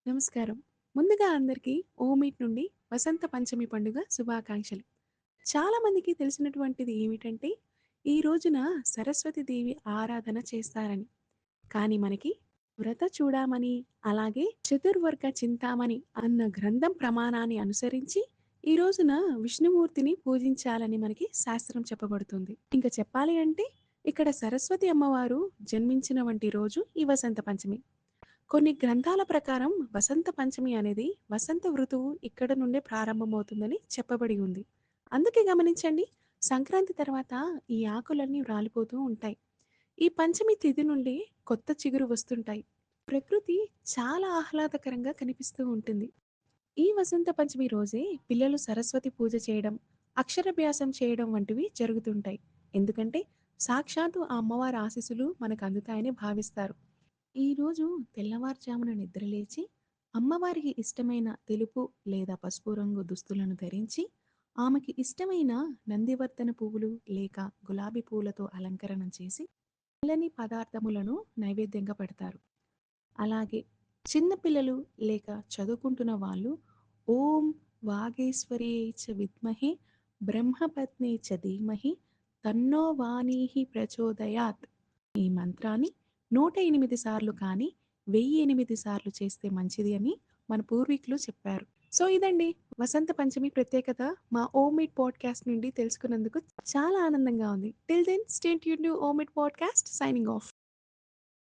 నమస్కారం. ముందుగా అందరికీ ఓమీట్ నుండి వసంత పంచమి పండుగ శుభాకాంక్షలు. చాలా మందికి తెలిసినటువంటిది ఏమిటంటే, ఈ రోజున సరస్వతి దేవి ఆరాధన చేస్తారని. కానీ మనకి వ్రత చూడామణి, అలాగే చతుర్వర్గ చింతామణి అన్న గ్రంథం ప్రమాణాన్ని అనుసరించి, ఈ రోజున విష్ణుమూర్తిని పూజించాలని మనకి శాస్త్రం చెప్పబడుతుంది. ఇంక చెప్పాలి అంటే, ఇక్కడ సరస్వతి అమ్మవారు జన్మించిన వంటి రోజు ఈ వసంత పంచమి. కొన్ని గ్రంథాల ప్రకారం వసంత పంచమి అనేది వసంత ఋతువు ఇక్కడ నుండే ప్రారంభమవుతుందని చెప్పబడి ఉంది. అందుకే గమనించండి, సంక్రాంతి తర్వాత ఈ ఆకులన్నీ రాలిపోతూ ఉంటాయి. ఈ పంచమి తిథి నుండి కొత్త చిగురు వస్తుంటాయి. ప్రకృతి చాలా ఆహ్లాదకరంగా కనిపిస్తూ ఉంటుంది. ఈ వసంత పంచమి రోజే పిల్లలు సరస్వతి పూజ చేయడం, అక్షరాభ్యాసం చేయడం వంటివి జరుగుతుంటాయి. ఎందుకంటే సాక్షాత్తు ఆ అమ్మవారి ఆశీస్సులు మనకు అందుతాయని భావిస్తారు. ఈరోజు తెల్లవారుజామున నిద్రలేచి, అమ్మవారికి ఇష్టమైన తెలుపు లేదా పసుపు రంగు దుస్తులను ధరించి, ఆమెకి ఇష్టమైన నందివర్ధన పువ్వులు లేక గులాబీ పూలతో అలంకరణ చేసి, తెల్లని పదార్థములను నైవేద్యంగా పెడతారు. అలాగే చిన్న పిల్లలు లేక చదువుకుంటున్న వాళ్ళు ఓం వాగేశ్వర్యై చ విద్మహే బ్రహ్మపత్ని చ ధీమహి తన్నో వాణీః ప్రచోదయాత్ ఈ మంత్రాన్ని 108 సార్లు కానీ, 1008 సార్లు చేస్తే మంచిది అని మన పూర్వీకులు చెప్పారు. సో, ఇదండి వసంత పంచమి ప్రత్యేకత. మా ఓమిడ్ పాడ్‌కాస్ట్ నుండి తెలుసుకున్నందుకు చాలా ఆనందంగా ఉంది. Till then stay tuned to Omid podcast signing of.